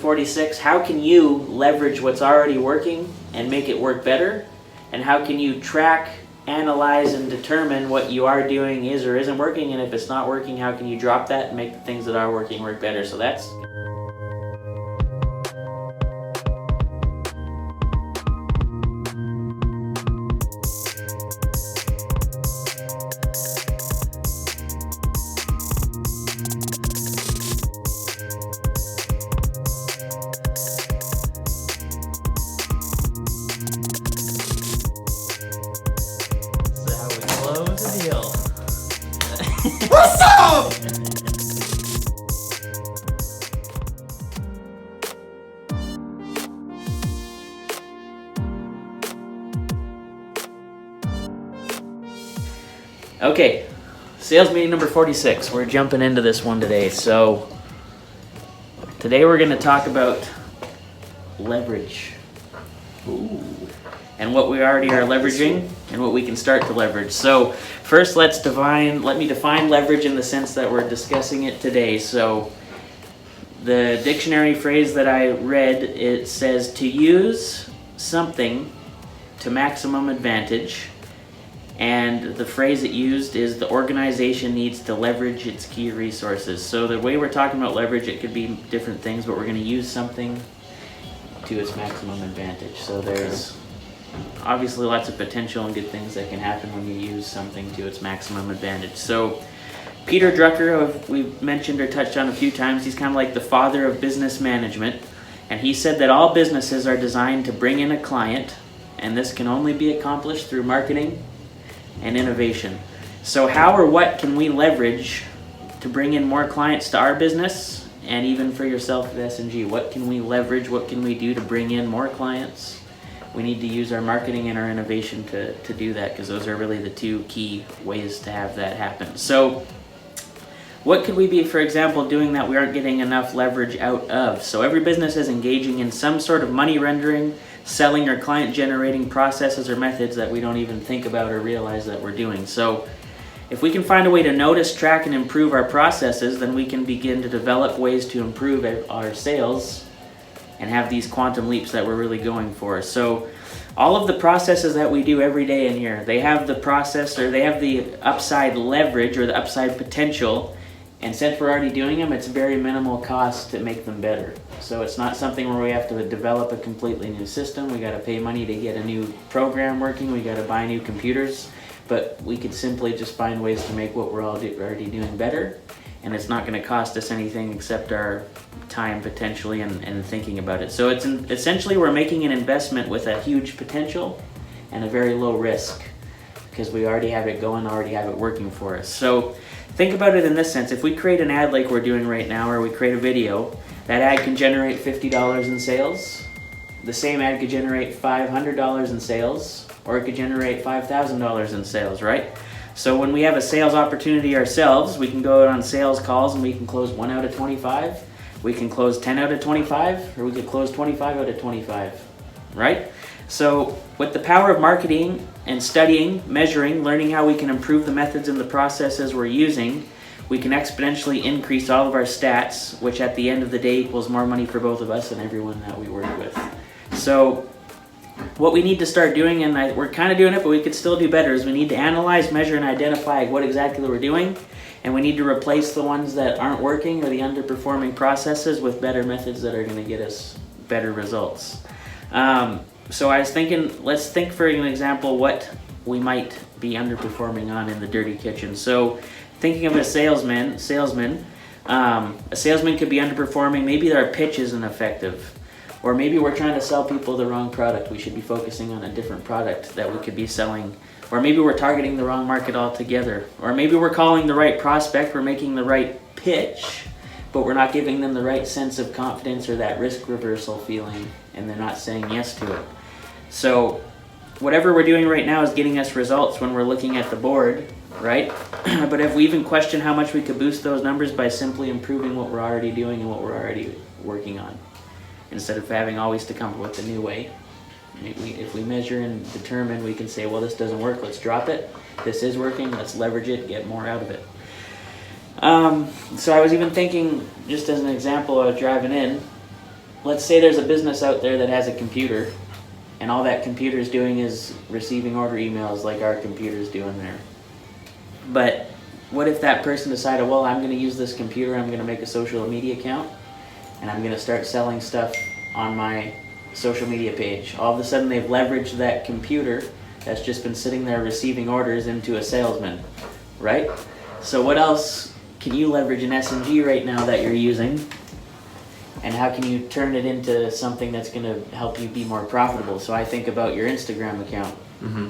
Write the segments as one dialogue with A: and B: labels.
A: 46, how can you leverage what's already working and make it work better? And how can you track, analyze, and determine what you are doing is or isn't working, and if it's not working, how can you drop that and make the things that are working work better? So that's how we close the deal.
B: What's up?
A: Okay, sales meeting number 46. We're jumping into this one today. So today we're going to talk about leverage. Ooh. And what we already are leveraging and what we can start to leverage. So first let me define leverage in the sense that we're discussing it today. So the dictionary phrase that I read, it says to use something to maximum advantage. And the phrase it used is the organization needs to leverage its key resources. So the way we're talking about leverage, it could be different things, but we're going to use something to its maximum advantage. So there's obviously lots of potential and good things that can happen when you use something to its maximum advantage. So Peter Drucker, who we've mentioned or touched on a few times, he's kind of like the father of business management. And he said that all businesses are designed to bring in a client, and this can only be accomplished through marketing and innovation. So how or what can we leverage to bring in more clients to our business, and even for yourself at S&G? What can we leverage? What can we do to bring in more clients? We need to use our marketing and our innovation to do that, because those are really the two key ways to have that happen. So what could we be, for example, doing that we aren't getting enough leverage out of? So every business is engaging in some sort of money rendering, selling, or client generating processes or methods that we don't even think about or realize that we're doing. So if we can find a way to notice, track, and improve our processes, then we can begin to develop ways to improve our sales and have these quantum leaps that we're really going for. So all of the processes that we do every day in here, they have the process, or they have the upside leverage or the upside potential. And since we're already doing them, it's very minimal cost to make them better. So it's not something where we have to develop a completely new system. We got to pay money to get a new program working. We got to buy new computers. But we could simply just find ways to make what we're already doing better. And it's not going to cost us anything except our time potentially and thinking about it. So it's essentially we're making an investment with a huge potential and a very low risk, because we already have it going, already have it working for us. So think about it in this sense. If we create an ad like we're doing right now, or we create a video, that ad can generate $50 in sales. The same ad could generate $500 in sales, or it could generate $5,000 in sales, right? So when we have a sales opportunity ourselves, we can go out on sales calls and we can close 1 out of 25. We can close 10 out of 25, or we could close 25 out of 25, right? So with the power of marketing and studying, measuring, learning how we can improve the methods and the processes we're using, we can exponentially increase all of our stats, which at the end of the day equals more money for both of us and everyone that we work with. So what we need to start doing, and we're kind of doing it, but we could still do better, is we need to analyze, measure, and identify what exactly we're doing. And we need to replace the ones that aren't working or the underperforming processes with better methods that are going to get us better results. So I was thinking, let's think for an example what we might be underperforming on in the dirty kitchen. So thinking of a salesman, a salesman could be underperforming. Maybe our pitch isn't effective. Or maybe we're trying to sell people the wrong product. We should be focusing on a different product that we could be selling. Or maybe we're targeting the wrong market altogether. Or maybe we're calling the right prospect, we're making the right pitch, but we're not giving them the right sense of confidence or that risk reversal feeling, and they're not saying yes to it. So whatever we're doing right now is getting us results when we're looking at the board, right? But if we even question how much we could boost those numbers by simply improving what we're already doing and what we're already working on, instead of having always to come up with a new way. If we measure and determine, we can say, well, this doesn't work, let's drop it. This is working, let's leverage it, get more out of it. So I was even thinking, just as an example, I was driving in, let's say there's a business out there that has a computer, and all that computer is doing is receiving order emails like our computer's doing there. But what if that person decided, well, I'm going to use this computer, I'm going to make a social media account, and I'm going to start selling stuff on my social media page. All of a sudden they've leveraged that computer that's just been sitting there receiving orders into a salesman, right? So what else can you leverage in S&G right now that you're using? And how can you turn it into something that's going to help you be more profitable? So I think about your Instagram account.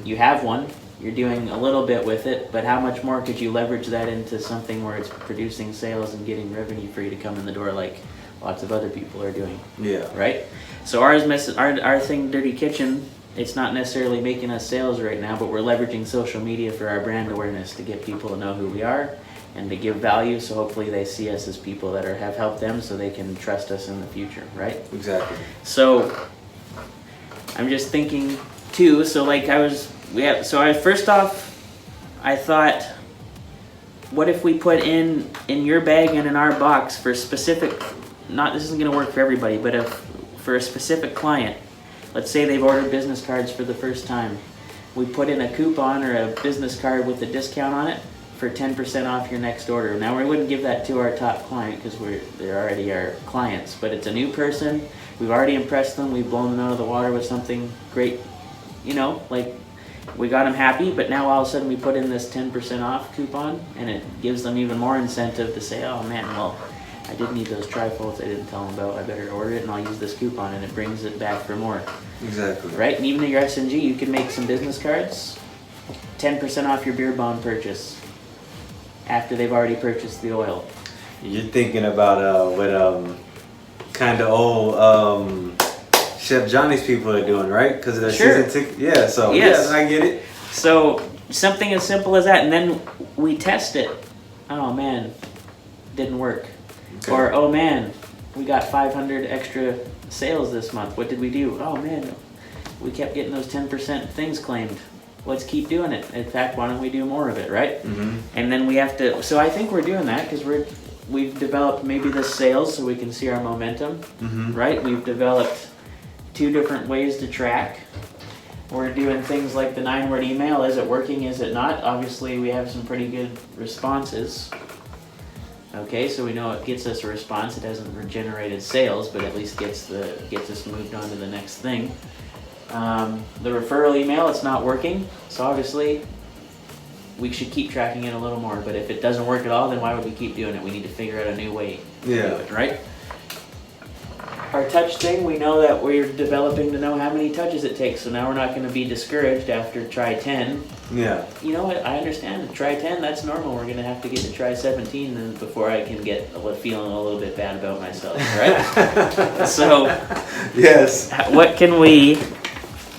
A: You have one, you're doing a little bit with it, but how much more could you leverage that into something where it's producing sales and getting revenue for you to come in the door like lots of other people are doing?
B: Yeah.
A: Right? So our thing, Dirty Kitchen, it's not necessarily making us sales right now, but we're leveraging social media for our brand awareness to get people to know who we are and to give value, so hopefully they see us as people that have helped them so they can trust us in the future, right?
B: Exactly.
A: So I'm just thinking too, so like first off, I thought, what if we put in your bag and in our box for specific, this isn't gonna work for everybody, but for a specific client, let's say they've ordered business cards for the first time, we put in a coupon or a business card with a discount on it for 10% off your next order. Now we wouldn't give that to our top client because they're already our clients, but it's a new person, we've already impressed them, we've blown them out of the water with something great, like we got them happy, but now all of a sudden we put in this 10% off coupon and it gives them even more incentive to say, oh man, well, I did need those trifolds I didn't tell them about, I better order it and I'll use this coupon, and it brings it back for more.
B: Exactly.
A: Right? And even at your S&G, you can make some business cards, 10% off your beer bomb purchase after they've already purchased the oil.
B: You're thinking about what kind of old Chef Johnny's people are doing, right? Because of the season ticket. Yeah, so yes, I get it.
A: So something as simple as that, and then we test it. Oh man, didn't work. Okay. Or oh man, we got 500 extra sales this month. What did we do? Oh man, we kept getting those 10% things claimed. Let's keep doing it. In fact, why don't we do more of it, right? And then we have to, so I think we're doing that because we've developed maybe this sales so we can see our momentum, right? We've developed 2 different ways to track. We're doing things like the 9-word email. Is it working? Is it not? Obviously, we have some pretty good responses. Okay, so we know it gets us a response. It hasn't generated sales, but at least gets us moved on to the next thing. The referral email, it's not working, so obviously we should keep tracking it a little more. But if it doesn't work at all, then why would we keep doing it? We need to figure out a new way to do it, right? Our touch thing, we know that we're developing to know how many touches it takes, so now we're not going to be discouraged after try 10. Yeah. You know what, I understand, try 10, that's normal. We're going to have to get to try 17 then before I can get feeling a little bit bad about myself, right? So, yes. What can we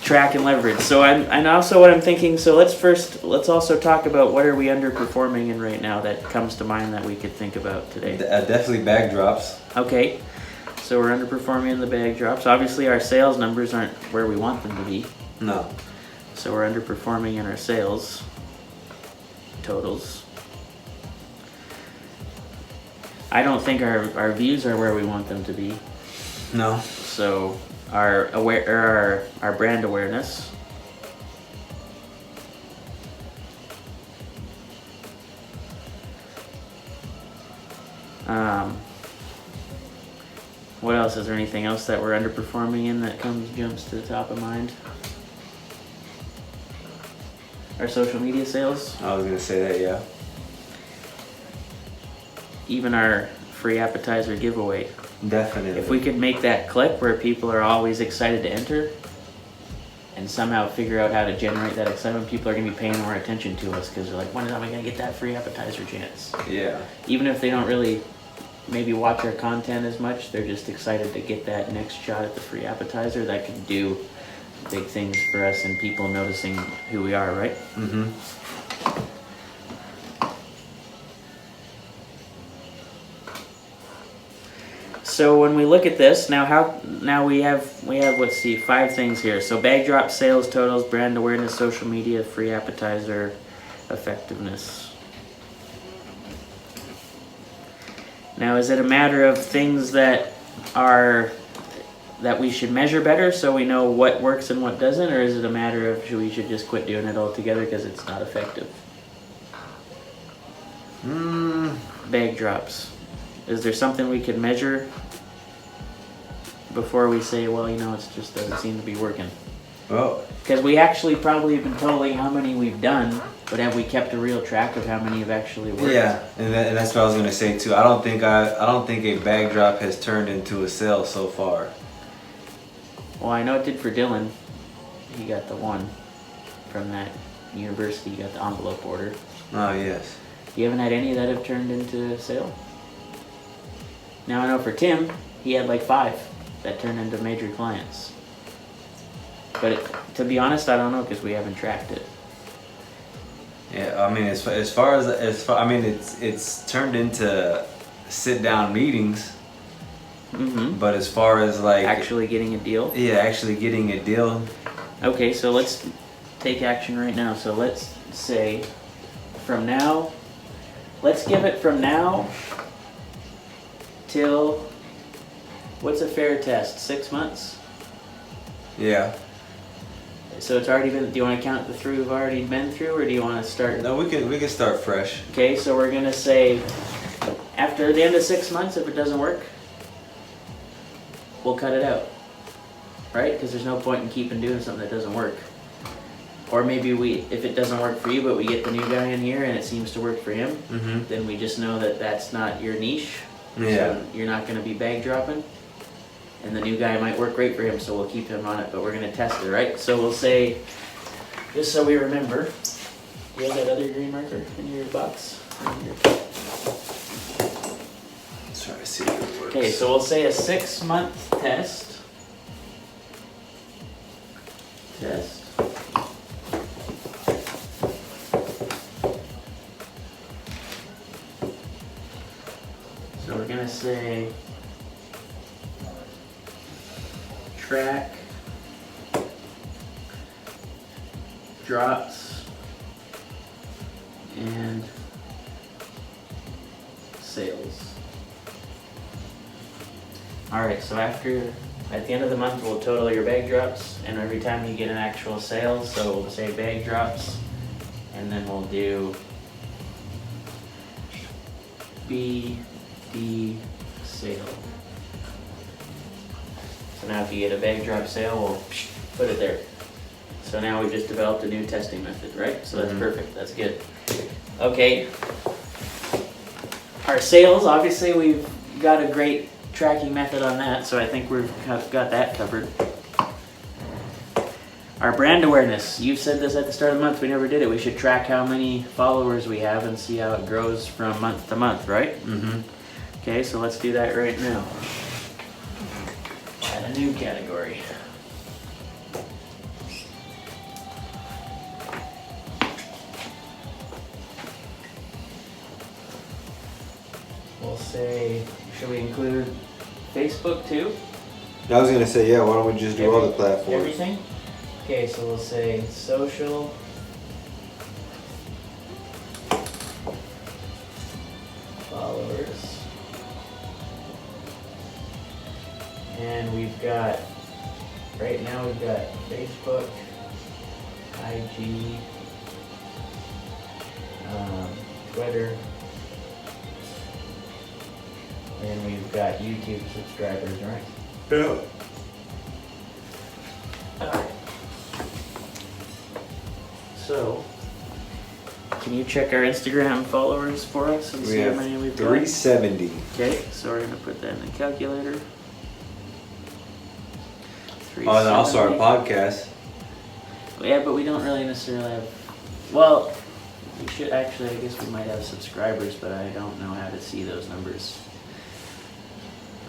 A: track and leverage? So and also what I'm thinking, so let's also talk about what are we underperforming in right now that comes to mind that we could think about today.
B: Definitely bag drops.
A: Okay. So we're underperforming in the bag drops. Obviously our sales numbers aren't where we want them to be. No. So we're underperforming in our sales totals. I don't think our views are where we want them to be. No. So our brand awareness. What else? Is there anything else that we're underperforming in that jumps to the top of mind? Our social media sales?
B: I was gonna say that, yeah.
A: Even our free appetizer giveaway.
B: Definitely.
A: If we could make that click where people are always excited to enter and somehow figure out how to generate that excitement, people are gonna be paying more attention to us because they're like, when am I gonna get that free appetizer chance? Yeah. Even if they don't really maybe watch our content as much, they're just excited to get that next shot at the free appetizer. That could do big things for us and people noticing who we are, right? So when we look at this, now we have let's see, 5 things here. So bag drop, sales totals, brand awareness, social media, free appetizer, effectiveness. Now, is it a matter of things that are that we should measure better so we know what works and what doesn't, or is it a matter of we should just quit doing it altogether because it's not effective? Bag drops. Is there something we could measure before we say, well, it just doesn't seem to be working?
B: Well,
A: because we actually probably have been totaling how many we've done, but have we kept a real track of how many have actually worked?
B: Yeah, and that's what I was gonna say too. I don't think a bag drop has turned into a sale so far.
A: Well, I know it did for Dylan. He got the one from that university. He got the envelope order.
B: Oh yes.
A: You haven't had any that have turned into a sale? Now I know for Tim, he had like 5 that turned into major clients. But to be honest, I don't know because we haven't tracked it.
B: Yeah, I mean, as far as it's turned into sit down meetings.
A: Mm-hmm.
B: But as far as like
A: actually getting a deal.
B: Yeah, actually getting a deal.
A: Okay, so let's take action right now. So let's say from now, let's give it from now till, what's a fair test? 6 months?
B: Yeah.
A: So it's already been, do you want to count the 3 we've already been through, or do you want to start?
B: No, we can start fresh.
A: Okay, so we're going to say after the end of 6 months, if it doesn't work, we'll cut it out. Right? Because there's no point in keeping doing something that doesn't work. Or maybe if it doesn't work for you, but we get the new guy in here and it seems to work for him, then we just know that that's not your niche.
B: Yeah.
A: So you're not going to be bag dropping. And the new guy might work great for him, so we'll keep him on it, but we're going to test it, right? So we'll say, just so we remember, you have that other green marker in your box?
B: Let's try to see if it works.
A: Okay, so we'll say a 6-month test. So we're going to say track drops and sales. Alright, so at the end of the month we'll total your bag drops, and every time you get an actual sale, so we'll say bag drops, and then we'll do BD sale. So now if you get a bag drop sale, we'll put it there. So now we've just developed a new testing method, right? So that's perfect, that's good. Okay. Our sales, obviously we've got a great tracking method on that, so I think we've got that covered. Our brand awareness, you said this at the start of the month, we never did it. We should track how many followers we have and see how it grows from month to month, right? Okay, so let's do that right now. Add a new category. We'll say, should we include Facebook too?
B: I was gonna say, yeah, why don't we just do all the platforms?
A: Everything? Okay, so we'll say social, followers, and we've got, right now we've got Facebook, IG, Twitter, and we've got YouTube subscribers, right?
B: Yeah.
A: Alright. So, can you check our Instagram followers for us and see how many we've got?
B: 370.
A: Okay, so we're going to put that in the calculator.
B: Oh, and also our podcast.
A: Yeah, but we don't really necessarily have... Well, we should actually, I guess we might have subscribers, but I don't know how to see those numbers.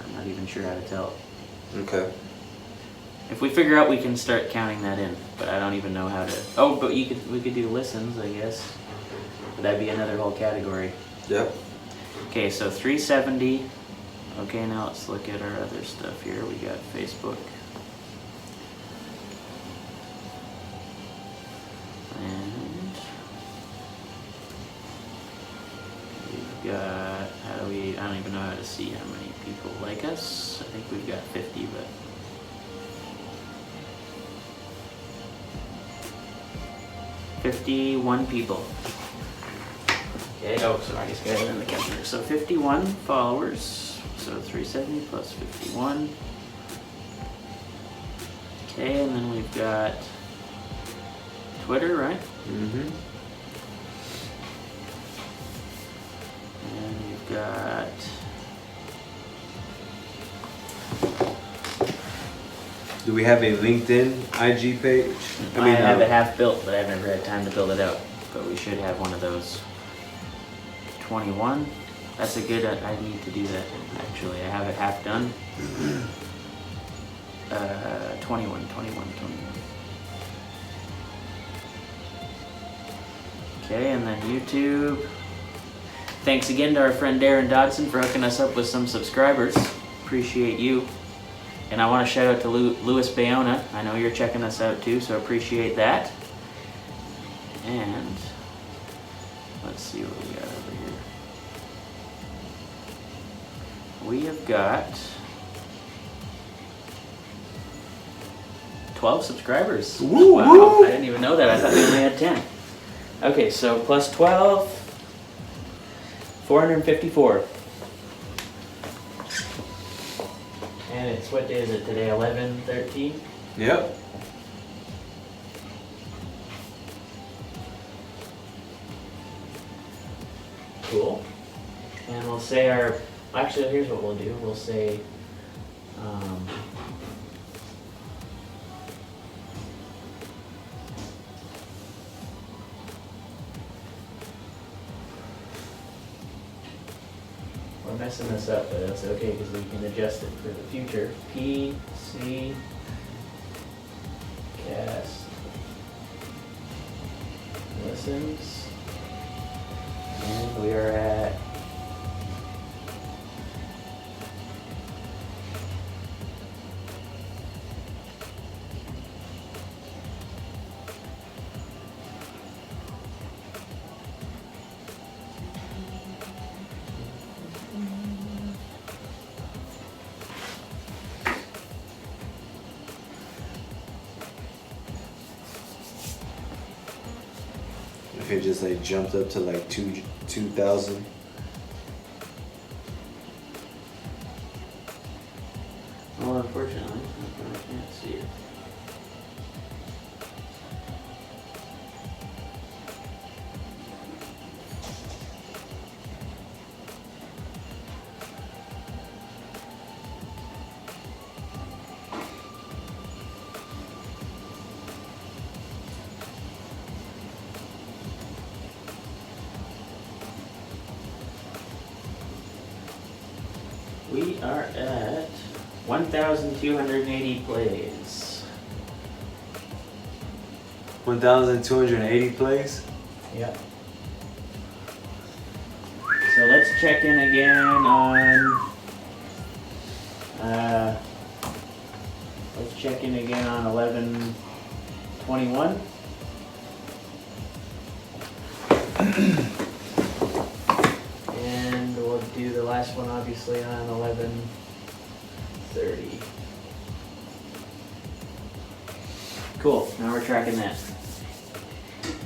A: I'm not even sure how to tell.
B: Okay.
A: If we figure out, we can start counting that in, but I don't even know how to. Oh, but we could do listens, I guess. But that'd be another whole category.
B: Yep.
A: Okay, so 370. Okay, now let's look at our other stuff here. We got Facebook. And we've got, I don't even know how to see how many people like us. I think we've got 50, but 51 people. Okay, oh, so I just got it in the calendar. So 51 followers. So 370 plus 51. Okay, and then we've got Twitter, right?
B: Mm-hmm.
A: And we've got
B: Do we have a LinkedIn IG page?
A: I have it half built, but I've never had time to build it out. But we should have one of those. 21. That's a good. I need to do that actually. I have it half done. 21. Okay, and then YouTube. Thanks again to our friend Darren Dodson for hooking us up with some subscribers. Appreciate you. And I want to shout out to Louis Bayona. I know you're checking us out too, so appreciate that. And let's see what we got over here. We have got 12 subscribers.
B: Woo,
A: wow,
B: woo.
A: I didn't even know that. I thought we only had 10. Okay, so plus 12, 454. And it's, what day is it today? 11/13?
B: Yep.
A: Cool. And we'll say our, actually here's what we'll do. We'll say, we're messing this up, but that's okay because we can adjust it for the future. PC cast listens, and we are at
B: If it just like jumped up to like 2,000.
A: well, unfortunately, I can't see it. We are at 1,280 plays.
B: 1,280 plays?
A: Yep. So let's check in again on, let's check in again on 11/21. And we'll do the last one obviously on 11/30. Cool, now we're tracking that.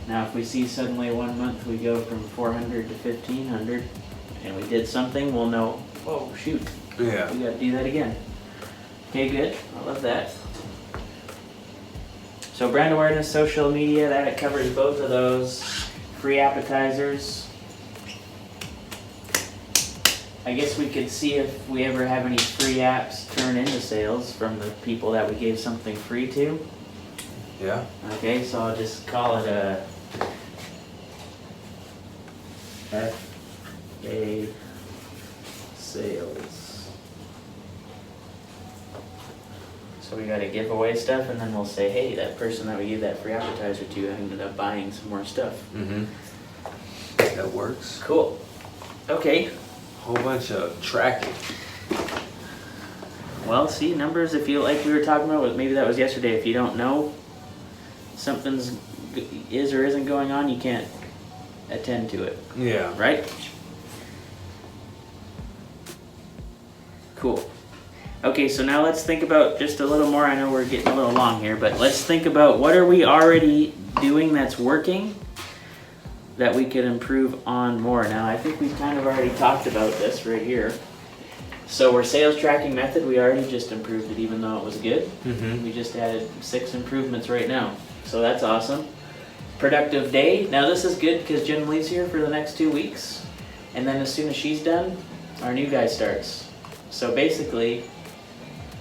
A: Now if we see suddenly 1 month we go from 400 to 1,500 and we did something, we'll know, oh shoot,
B: Yeah.
A: we gotta do that again. Okay, good, I love that. So brand awareness, social media, that covers both of those. Free appetizers. I guess we could see if we ever have any free apps turn into sales from the people that we gave something free to.
B: Yeah.
A: Okay, so I'll just call it a FA sales. So we gotta give away stuff and then we'll say, hey, that person that we gave that free appetizer to ended up buying some more stuff.
B: Mm-hmm. That works.
A: Cool. Okay.
B: Whole bunch of tracking.
A: Well, see, numbers, if you, like we were talking about, maybe that was yesterday, if you don't know something's is or isn't going on, you can't attend to it,
B: Yeah.
A: right? Cool. Okay, so now let's think about just a little more. I know we're getting a little long here, but let's think about what are we already doing that's working that we could improve on more. Now, I think we've kind of already talked about this right here. So our sales tracking method, we already just improved it even though it was good. We just added 6 improvements right now. So that's awesome. Productive day. Now this is good because Jen leaves here for the next 2 weeks. And then as soon as she's done, our new guy starts. So basically,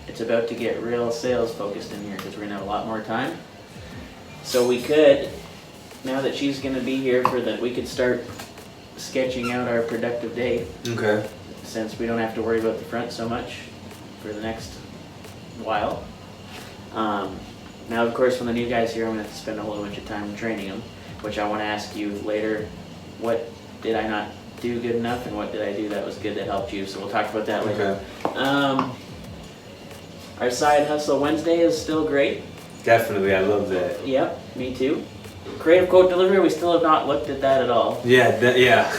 A: it's about to get real sales focused in here because we're going to have a lot more time. So we could, now that she's going to be here we could start sketching out our productive day.
B: Okay.
A: Since we don't have to worry about the front so much for the next while. Now, of course, when the new guy's here, I'm going to have to spend a whole bunch of time training him, which I want to ask you later, what did I not do good enough and what did I do that was good that helped you? So we'll talk about that later.
B: Okay.
A: Our side hustle Wednesday is still great.
B: Definitely, I love that.
A: Yep, me too. Creative quote delivery, we still have not looked at that at all.
B: Yeah, yeah.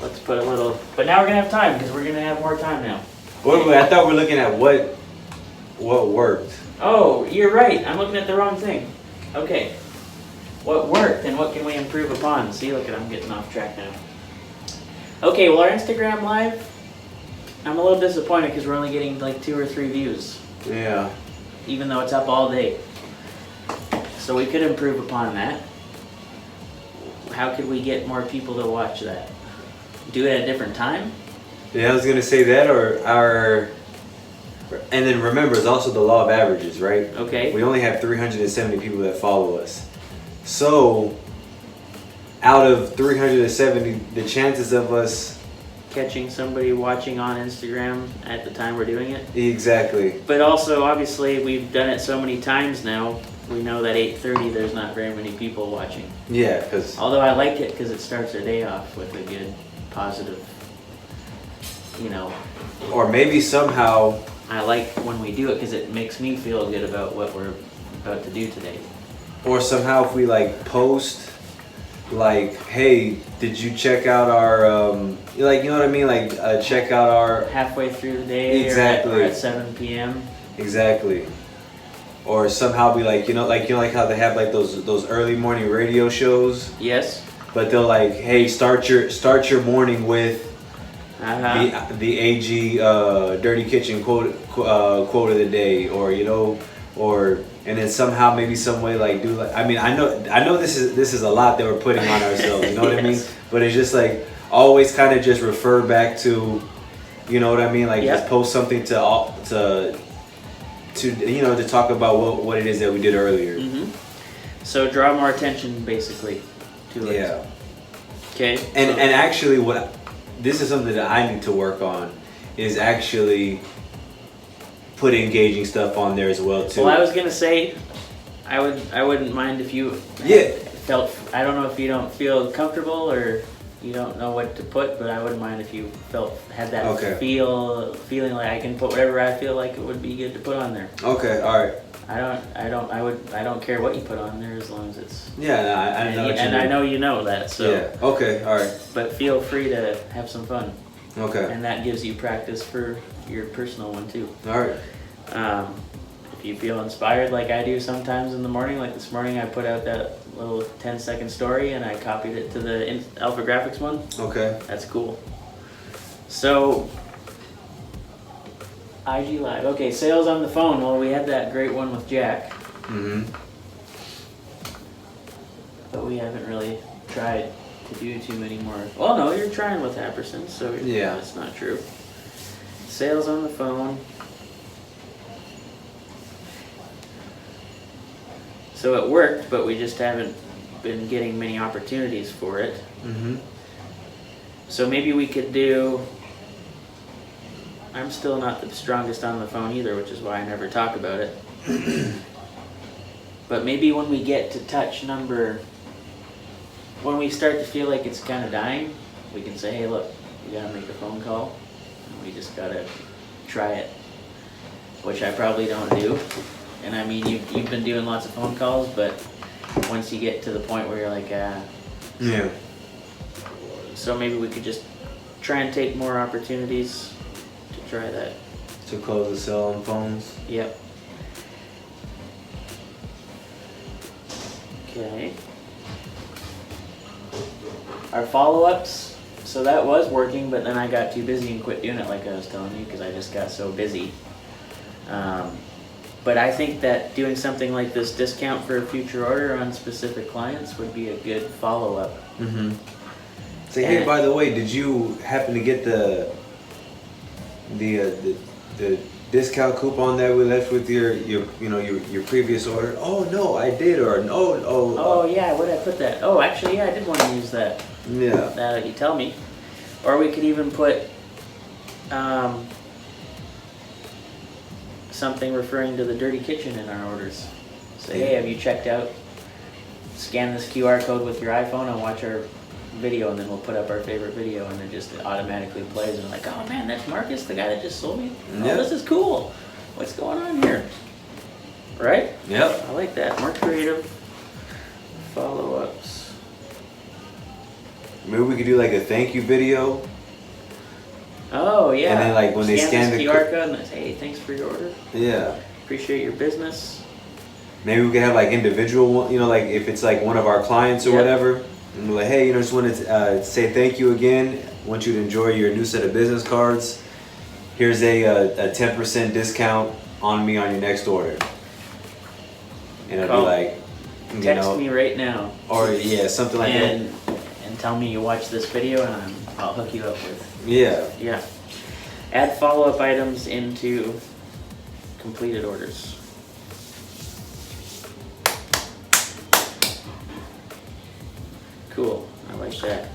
A: Let's put a little, but now we're going to have time because we're going to have more time now.
B: Wait, I thought we were looking at what worked.
A: Oh, you're right. I'm looking at the wrong thing. Okay. What worked and what can we improve upon? See, look, I'm getting off track now. Okay, well, our Instagram Live, I'm a little disappointed because we're only getting like 2 or 3 views.
B: Yeah.
A: Even though it's up all day. So we could improve upon that. How could we get more people to watch that? Do it at a different time?
B: Yeah, I was going to say that, and then remember, it's also the law of averages, right?
A: Okay.
B: We only have 370 people that follow us. So, out of 370, the chances of us
A: catching somebody watching on Instagram at the time we're doing it.
B: Exactly.
A: But also, obviously, we've done it so many times now, we know that 8:30 there's not very many people watching.
B: Yeah, because...
A: Although I like it because it starts our day off with a good, positive,
B: Or maybe somehow...
A: I like when we do it because it makes me feel good about what we're about to do today.
B: Or somehow if we post, hey, did you check out our, you know what I mean? Check out our...
A: Halfway through the day.
B: Exactly.
A: Or at 7 p.m.
B: Exactly. Or somehow be how they have those early morning radio shows.
A: Yes.
B: But they'll hey, start your morning with the AG Dirty Kitchen quote of the day, or and then somehow maybe some way I know this is a lot that we're putting on ourselves, you know what I mean? But it's just always kind of just refer back to, you know what I mean? Just post something to talk about what it is that we did earlier.
A: Mm-hmm. So draw more attention basically to it.
B: Yeah.
A: Okay.
B: And actually this is something that I need to work on, is actually put engaging stuff on there as well too.
A: Well, I was gonna say, I wouldn't mind if you felt, I don't know if you don't feel comfortable or you don't know what to put, but I wouldn't mind if you had that feeling like I can put whatever I feel like it would be good to put on there.
B: Okay, all right.
A: I don't care what you put on there as long as it's...
B: Yeah, no, I know what you mean.
A: I know you know that, so...
B: Yeah, okay, all right.
A: But feel free to have some fun.
B: Okay.
A: And that gives you practice for your personal one, too.
B: All right.
A: If you feel inspired like I do sometimes in the morning, like this morning I put out that little 10-second story and I copied it to the Alpha Graphics one. Okay. That's cool. So... IG Live. Okay, sales on the phone. Well, we had that great one with Jack. Mm-hmm. But we haven't really tried to do too many more. Well, no, you're trying with Apperson, so yeah, that's not true. Sales on the phone. So it worked, but we just haven't been getting many opportunities for it. Mm-hmm. So maybe we could do... I'm still not the strongest on the phone either, which is why I never talk about it. But maybe when we get to touch number, when we start to feel like it's kind of dying, we can say, hey, look, we gotta make a phone call, and we just gotta try it, which I probably don't do. And I mean, you've been doing lots of phone calls, but once you get to the point where you're like, yeah. So maybe we could just try and take more opportunities. Try that.
B: To close the sale on phones.
A: Yep. Okay. Our follow-ups, so that was working, but then I got too busy and quit doing it like I was telling you because I just got so busy. But I think that doing something like this discount for a future order on specific clients would be a good follow-up.
B: Mm-hmm. Say, hey, by the way, did you happen to get the discount coupon that we left with your previous order? Oh no, I did, or no,
A: oh yeah, where did I put that? Oh, actually, yeah, I did want to use that.
B: Yeah.
A: Now that you tell me, or we could even put something referring to the dirty kitchen in our orders. Say, hey, have you checked out? Scan this QR code with your iPhone and watch our video, and then we'll put up our favorite video, and it just automatically plays, and we're like, oh man, that's Marcus, the guy that just sold me. Oh, this is cool. What's going on here? Right?
B: Yep.
A: I like that. More creative follow-ups.
B: Maybe we could do like a thank you video.
A: Oh yeah.
B: And then like when they scan
A: the
B: the
A: QR code and say, hey, thanks for your order.
B: Yeah.
A: Appreciate your business.
B: Maybe we could have like individual, like if it's like one of our clients or whatever. And we're like, hey, just want to say thank you again. Want you to enjoy your new set of business cards. Here's a 10% discount on me on your next order. And it'll be like,
A: text me right now.
B: Or something like that.
A: And tell me you watch this video, and I'll hook you up with.
B: Yeah.
A: Yeah. Add follow-up items into completed orders. Cool, I like that.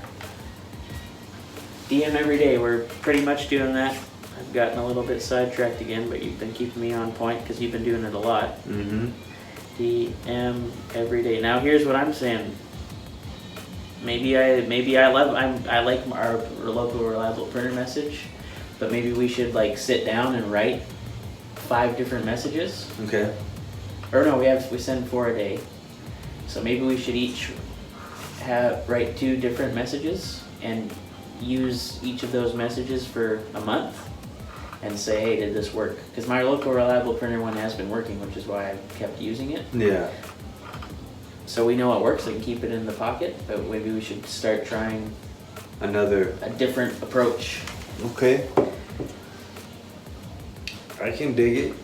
A: DM every day, we're pretty much doing that. I've gotten a little bit sidetracked again, but you've been keeping me on point because you've been doing it a lot.
B: Mm-hmm.
A: DM every day. Now here's what I'm saying. Maybe I like our local reliable printer message, but maybe we should like sit down and write 5 different messages.
B: Okay.
A: Or no, we send 4 a day. So maybe we should each write 2 different messages and use each of those messages for a month and say, hey, did this work? Because my local reliable printer one has been working, which is why I've kept using it.
B: Yeah.
A: So we know it works and keep it in the pocket, but maybe we should start trying a different approach.
B: Okay. I can dig it.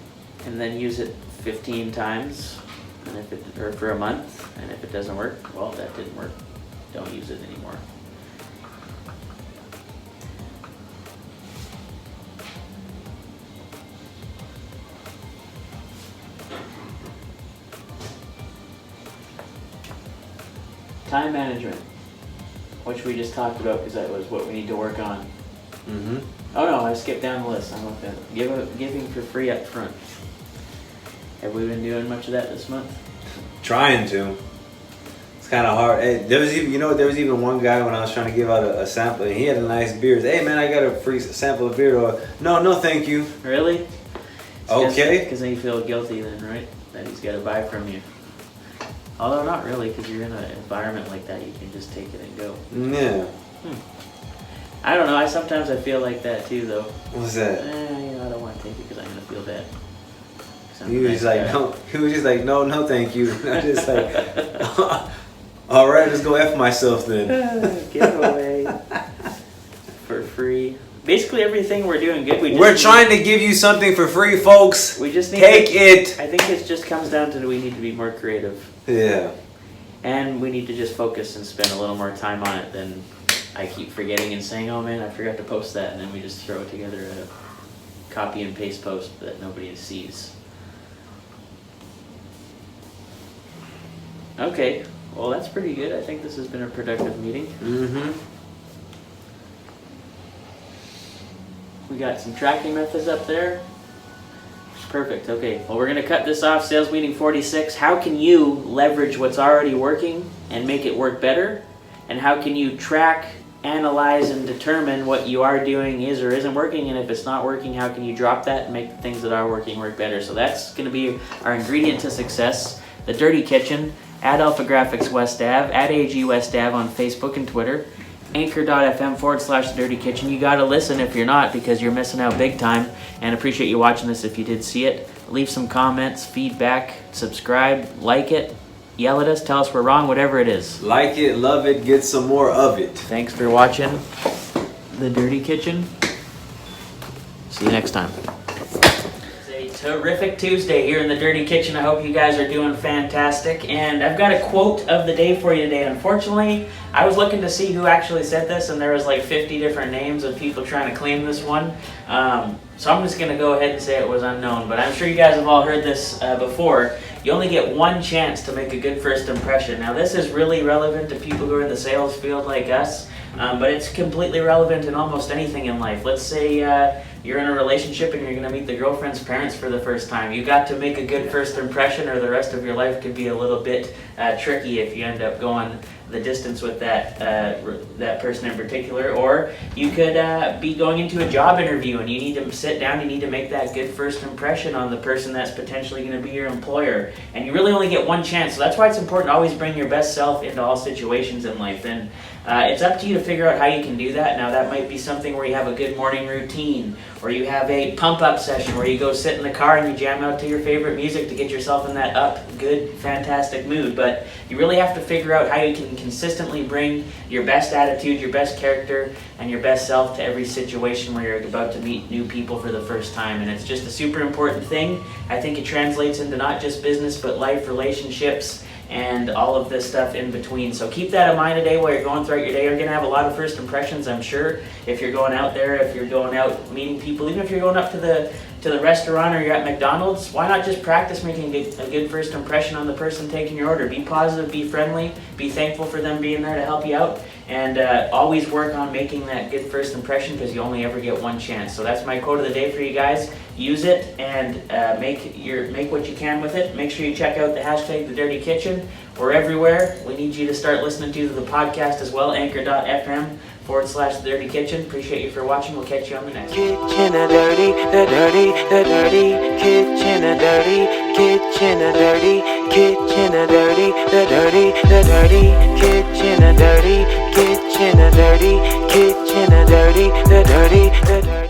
A: And then use it 15 times, and or for a month, and if it doesn't work, well, that didn't work. Don't use it anymore. Time management, which we just talked about because that was what we need to work on.
B: Mm-hmm.
A: Oh no, I skipped down the list. I'm okay. Giving for free up front. Have we been doing much of that this month?
B: Trying to. It's kind of hard. Hey, there was even one guy when I was trying to give out a sample, and he had a nice beard. Hey man, I got a free sample of beer. Or no, thank you.
A: Really?
B: Okay.
A: Because then you feel guilty then, right? That he's got to buy from you. Although not really, because you're in an environment like that, you can just take it and go.
B: Yeah.
A: I don't know. Sometimes I feel like that too, though.
B: What's that?
A: I don't want to take it because I'm gonna feel bad.
B: He was just like, no. He was just like, no, thank you. I'm just like, all right, let's go F myself then.
A: Giveaway for free. Basically, everything we're doing good.
B: We're trying to give you something for free, folks.
A: We just need
B: take it.
A: I think it just comes down to we need to be more creative.
B: Yeah.
A: And we need to just focus and spend a little more time on it than I keep forgetting and saying, oh man, I forgot to post that, and then we just throw together a copy and paste post that nobody sees. Okay, well that's pretty good. I think this has been a productive meeting.
B: Mm-hmm.
A: We got some tracking methods up there. Perfect. Okay, well we're going to cut this off. Sales meeting 46. How can you leverage what's already working and make it work better? And how can you track, analyze, and determine what you are doing is or isn't working? And if it's not working, how can you drop that and make the things that are working work better? So that's going to be our ingredient to success. The Dirty Kitchen, at Alpha Graphics West Ave, at AG West Ave on Facebook and Twitter. anchor.fm/dirty kitchen. You gotta listen if you're not, because you're missing out big time. And appreciate you watching this if you did see it. Leave some comments, feedback, subscribe, like it, yell at us, tell us we're wrong, whatever it is.
B: Like it, love it, get some more of it.
A: Thanks for watching The Dirty Kitchen. See you next time. It's a terrific Tuesday here in The Dirty Kitchen. I hope you guys are doing fantastic. And I've got a quote of the day for you today. Unfortunately, I was looking to see who actually said this, and there was like 50 different names of people trying to claim this one. So I'm just going to go ahead and say it was unknown. But I'm sure you guys have all heard this before. You only get one chance to make a good first impression. Now, this is really relevant to people who are in the sales field like us. But it's completely relevant in almost anything in life. Let's say you're in a relationship and you're going to meet the girlfriend's parents for the first time. You got to make a good first impression, or the rest of your life could be a little bit tricky if you end up going the distance with that person in particular. Or you could be going into a job interview and you need to sit down, you need to make that good first impression on the person that's potentially going to be your employer. And you really only get one chance, so that's why it's important to always bring your best self into all situations in life. And it's up to you to figure out how you can do that. Now, that might be something where you have a good morning routine, or you have a pump-up session where you go sit in the car and you jam out to your favorite music to get yourself in that up, good, fantastic mood. But you really have to figure out how you can consistently bring your best attitude, your best character, and your best self to every situation where you're about to meet new people for the first time. And it's just a super important thing. I think it translates into not just business, but life, relationships, and all of this stuff in between. So keep that in mind today while you're going throughout your day. You're going to have a lot of first impressions, I'm sure, if you're going out there, if you're going out meeting people, even if you're going up to the restaurant or you're at McDonald's. Why not just practice making a good first impression on the person taking your order? Be positive, be friendly, be thankful for them being there to help you out, and always work on making that good first impression, because you only ever get one chance. So that's my quote of the day for you guys. Use it and make what you can with it. Make sure you check out the hashtag The Dirty Kitchen. We're everywhere. We need you to start listening to the podcast as well, anchor.fm/The Dirty Kitchen. Appreciate you for watching. We'll catch you on the next one.
C: Kitchen a dirty, the dirty, the dirty. Kitchen a dirty, kitchen a dirty. Kitchen a dirty, the dirty, the dirty. Kitchen a dirty, kitchen a dirty. Kitchen a dirty, the dirty, the dirty.